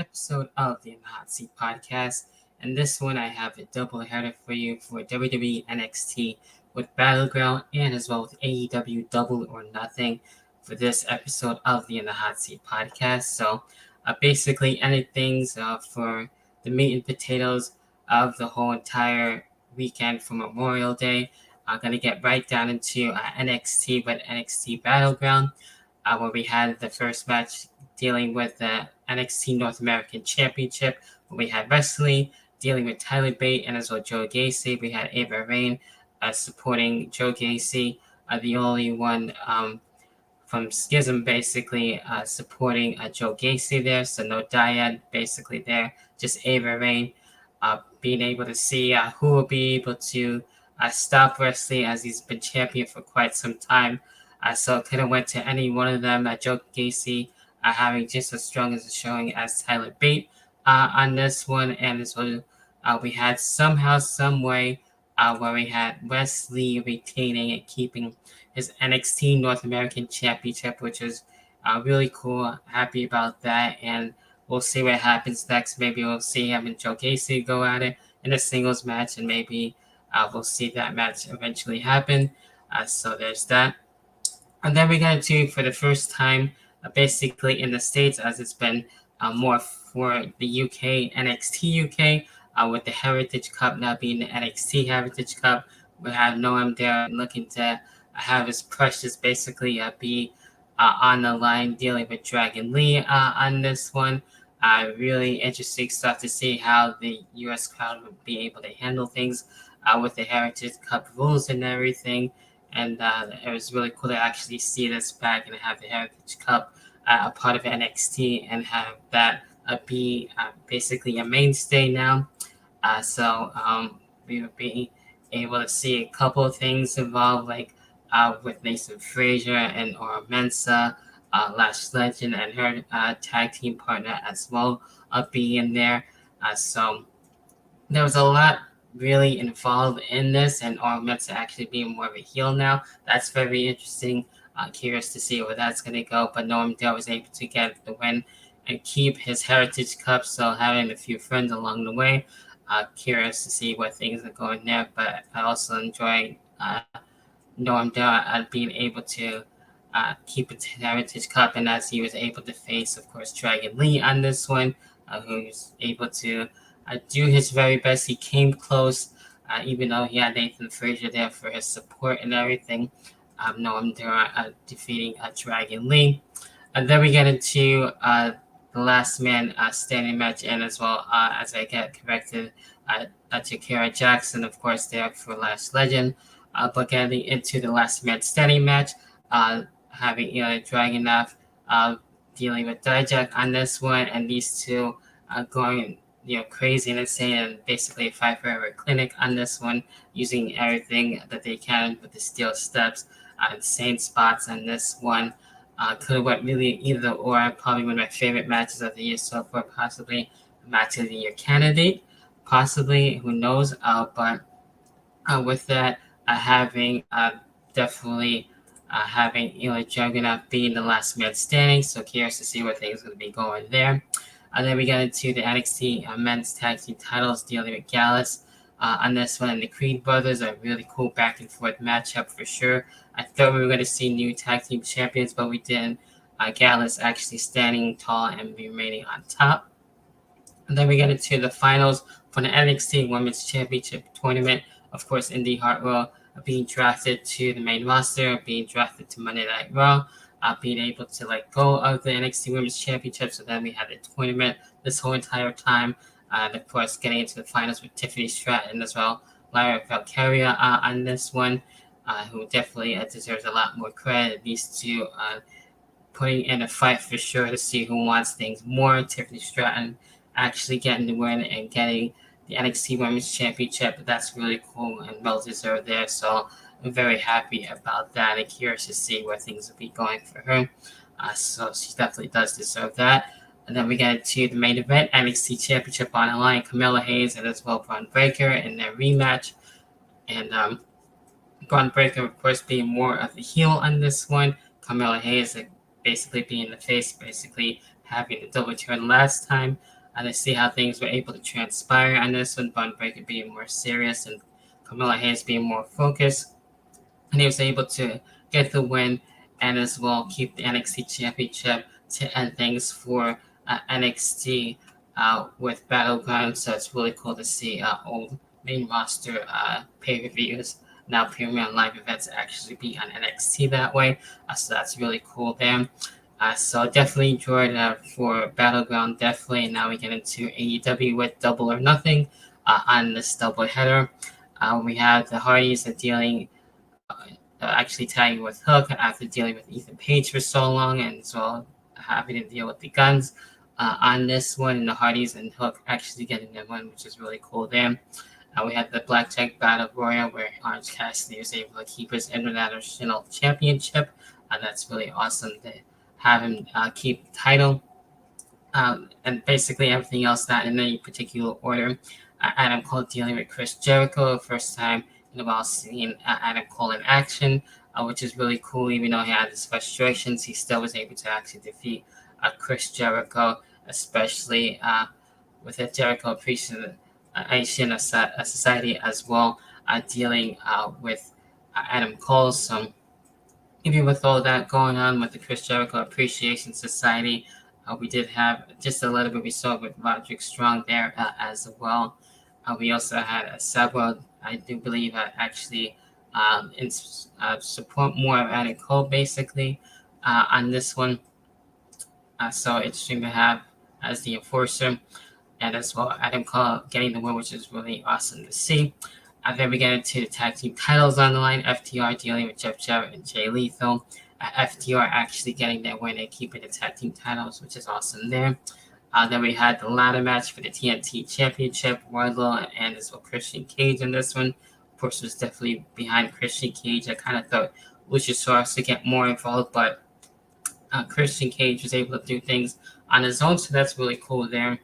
episode of the In the Hot Seat podcast. And this one, I have a double header for you for WWE NXT with Battleground and as well with AEW Double or Nothing for this episode of the In the Hot Seat podcast. Basically, anything for the meat and potatoes of the whole entire weekend for Memorial Day. I'm going to get right down into NXT with NXT Battleground, where we had the first match dealing with the NXT North American Championship. We had wrestling dealing with Tyler Bate and as well Joe Gacy. We had Ava Rain supporting Joe Gacy, the only one from Schism basically supporting Joe Gacy there. So no dyad basically there, just Ava Rain being able to see who will be able to stop wrestling as he's been champion for quite some time. So it could have went to any one of them. Joe Gacy having just as strong as a showing as Tyler Bate on this one. And as well, we had somehow, some way, where we had Wesley retaining and keeping his NXT North American Championship, which is really cool. Happy about that. And we'll see what happens next. Maybe we'll see him and Joe Gacy go at it in a singles match, and maybe we'll see that match eventually happen. So there's that. And then we got into, for the first time, basically in the States, as it's been more for the UK, NXT UK, with the Heritage Cup now being the NXT Heritage Cup. We have Noam there looking to have his precious basically be on the line dealing with Dragon Lee on this one. Really interesting stuff to see how the US crowd would be able to handle things with the Heritage Cup rules and everything. And it was really cool to actually see this back and have the Heritage Cup a part of NXT and have that be basically a mainstay now. We would be able to see a couple of things involved, like with Nathan Frazier and Ora Mensa, Lash Legend and her tag team partner as well being there. So there was a lot really involved in this, and Ora Mensa actually being more of a heel now. That's very interesting. Curious to see where that's going to go. But Noam Dar was able to get the win and keep his Heritage Cup, so having a few friends along the way. Curious to see where things are going there, but I also enjoy Noam Dar being able to keep his Heritage Cup, and as he was able to face, of course, Dragon Lee on this one, who was able to do his very best. He came close, even though he had Nathan Frazier there for his support and everything. Noam Dar defeating Dragon Lee. And then we get into the last man standing match, and as well as I get corrected, Jakara Jackson, of course, there for Lash Legend. But getting into the last man standing match, having Dragunov dealing with Dijak on this one, and these two going crazy and insane, and basically a fight forever clinic on this one, using everything that they can with the steel steps, insane spots on this one. Could have went really either or. Probably one of my favorite matches of the year so far, possibly match of the year candidate, possibly, who knows. But with that, having definitely having Juggernaut being the last man standing, so curious to see where things are going to be going there. And then we got into the NXT men's tag team titles dealing with Gallus on this one, and the Creed brothers. A really cool back and forth matchup for sure. I thought we were going to see new tag team champions, but we didn't. Gallus actually standing tall and remaining on top. And then we get into the finals for the NXT Women's Championship Tournament. Of course, Indy Hartwell being drafted to the main roster, being drafted to Monday Night Raw, being able to let go of the NXT Women's Championship. So then we had the tournament this whole entire time. And of course, getting into the finals with Tiffany Stratton as well, Lyra Valkyria on this one, who definitely deserves a lot more credit. These two putting in a fight for sure to see who wants things more. Tiffany Stratton actually getting the win and getting the NXT Women's Championship. That's really cool and well deserved there. So I'm very happy about that and curious to see where things will be going for her. So she definitely does deserve that. And then we get to the main event, NXT Championship on the line, Carmella Hayes and as well Braun Breaker in their rematch. And Braun Breaker, of course, being more of the heel on this one. Carmella Hayes basically being the face, basically having the double turn last time. to see how things were able to transpire on this one. Bron Breakker being more serious and Carmelo Hayes being more focused, and he was able to get the win and as well keep the NXT Championship to end things for NXT with Battleground. So it's really cool to see old main roster pay-per-views now premium live events actually be on NXT that way. So that's really cool there. So definitely enjoyed for Battleground, definitely. Now we get into AEW with Double or Nothing on this double header. We have the Hardys dealing, actually tagging with Hook after dealing with Ethan Page for so long, and as well having to deal with the Guns on this one. And the Hardys and Hook actually getting the win, which is really cool there. We had the Blackjack Battle Royal where Orange Cassidy was able to keep his International Championship. That's really awesome to have him keep the title. And basically everything else not in any particular order. Adam Cole dealing with Chris Jericho, first time in a while seeing Adam Cole in action, which is really cool. Even though he had his frustrations, he still was able to actually defeat Chris Jericho, especially with the Jericho Appreciation Society as well, dealing with Adam Cole. So even with all that going on with the Chris Jericho Appreciation Society, we did have just a little bit we saw with Roderick Strong there as well. We also had several, I do believe, actually in support more of Adam Cole basically on this one. So interesting to have as the enforcer, and as well Adam Cole getting the win, which is really awesome to see. Then we get into the tag team titles on the line. FTR dealing with Jeff Jarrett and Jay Lethal. FTR actually getting their win and keeping the tag team titles, which is awesome there. Then we had the ladder match for the TNT Championship, Wardlow and as well Christian Cage in this one. Of course, was definitely behind Christian Cage. I kind of thought Luchasaurus to get more involved, but Christian Cage was able to do things on his own, so that's really cool there.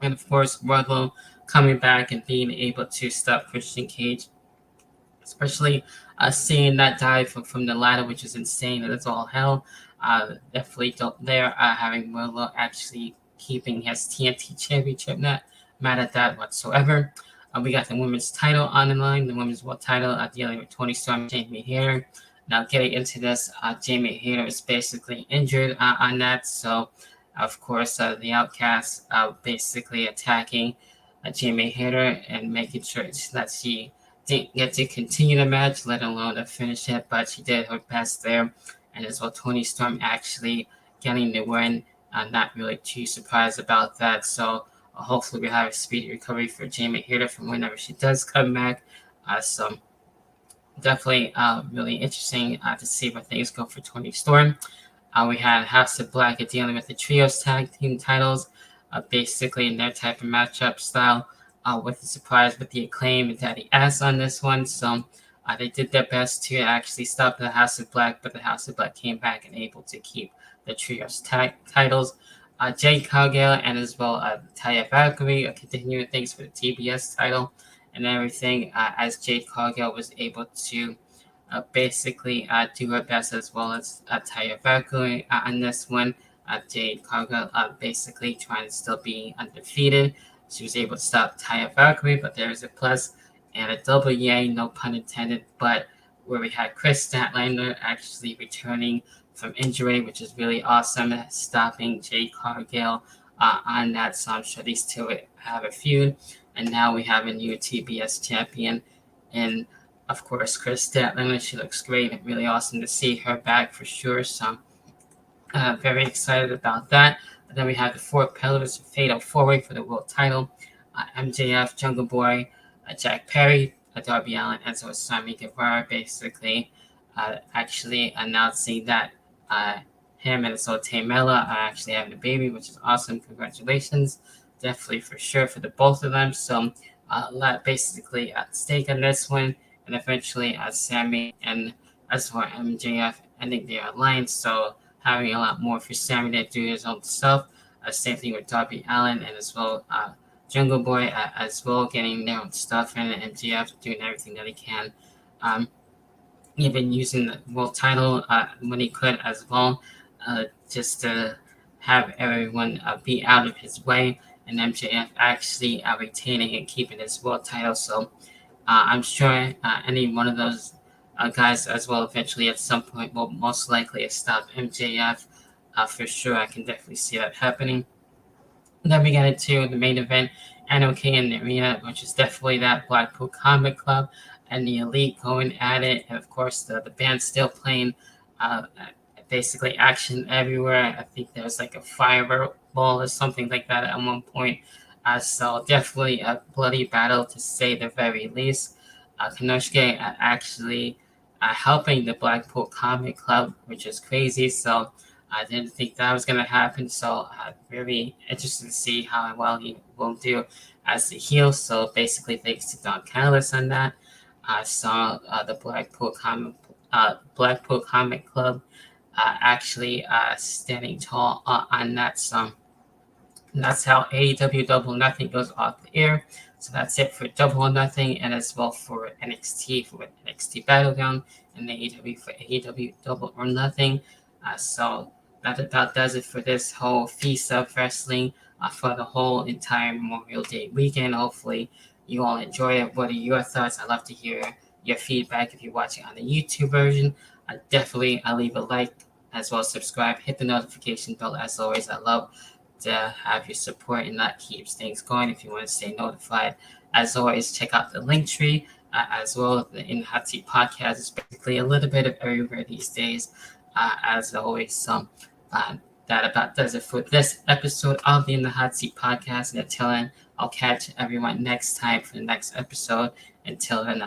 And of course, Wardlow coming back and being able to stop Christian Cage, especially seeing that dive from the ladder, which is insane. That's all hell. Definitely dope there. Having Wardlow actually keeping his TNT Championship, not mad at that whatsoever. We got the women's title on the line, the women's world title, dealing with Toni Storm and Jamie Hayter. Now, getting into this, Jamie Hayter is basically injured on that, so of course, the Outcasts basically attacking Jamie Hayter and making sure that she didn't get to continue the match, let alone to finish it, but she did her best there. And as well, Toni Storm actually getting the win. Not really too surprised about that. So hopefully we have a speedy recovery for Jamie Hayter from whenever she does come back. So definitely really interesting to see where things go for Toni Storm. We had House of Black dealing with the Trios Tag Team titles, basically in their type of matchup style, with the surprise with the Acclaim and Daddy S on this one. So they did their best to actually stop the House of Black, but the House of Black came back and able to keep the Trios tag titles. Jade Cargill and as well Taya Valkyrie continuing things for the TBS title and everything, as Jade Cargill was able to basically do her best, as well as Taya Valkyrie on this one. Jade Cargill basically trying to still be undefeated. She was able to stop Taya Valkyrie, but there's a plus and a double yay, no pun intended, but where we had Chris Statlander actually returning from injury, which is really awesome, stopping Jade Cargill on that. So I'm sure these two have a feud. And now we have a new TBS champion. And of course, Chris Statlander, she looks great. Really awesome to see her back for sure. So very excited about that. And then we have the four pillars, fatal four-way for the world title. MJF, Jungle Boy, Jack Perry, Darby Allin, and so Sammy Guevara basically actually announcing that him and so Tamela are actually having a baby, which is awesome. Congratulations. Definitely for sure for the both of them. So a lot basically at stake on this one. And eventually Sammy and as well MJF ending their alliance. So having a lot more for Sammy to do his own stuff. Same thing with Darby Allin and as well Jungle Boy as well, getting their own stuff, and MJF doing everything that he can. Even using the world title when he could as well, just to have everyone be out of his way, and MJF actually retaining and keeping his world title. So I'm sure any one of those guys as well eventually at some point will most likely stop MJF. For sure, I can definitely see that happening. Then we get into the main event, NOK in the arena, which is definitely that Blackpool Combat Club and the Elite going at it. And of course, the band's still playing basically action everywhere. I think there's like a fireball or something like that at one point. So definitely a bloody battle to say the very least. Konosuke actually helping the Blackpool Combat Club, which is crazy. So I didn't think that was going to happen, so I'm very interested to see how well he will do as the heel. So basically, thanks to Don Callis on that, I saw the Blackpool Comic Club actually standing tall on that song. And that's how AEW Double or Nothing goes off the air. So that's it for Double or Nothing, and as well for NXT for NXT Battleground, and AEW for AEW Double or Nothing. So that about does it for this whole Feast of Wrestling for the whole entire Memorial Day weekend. Hopefully, you all enjoy it. What are your thoughts? I'd love to hear your feedback if you're watching on the YouTube version. Definitely, leave a like as well as subscribe. Hit the notification bell as always. I love to have your support, and that keeps things going. If you want to stay notified, as always, check out the link tree as well. The In Hot Seat podcast is basically a little bit of everywhere these days. As always, that about does it for this episode of the In the Hot Seat podcast. And until then, I'll catch everyone next time for the next episode. Until then, I'll